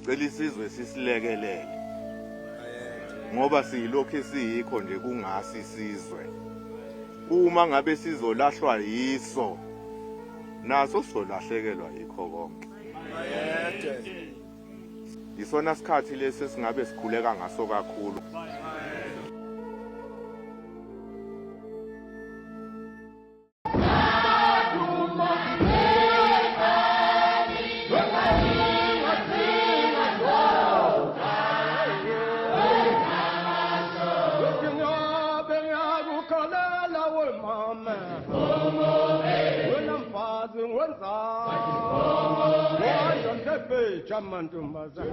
sicela isizwe sisilekelele ngoba siyilokho esiyikho nje kungasi isizwe. Uma ngabe sizolahlwa yiso naso sizolahlekelwa yikho konke. Isona sikhathi lesi singabe sikhuleka ngaso kakhulu. Jamantumbaza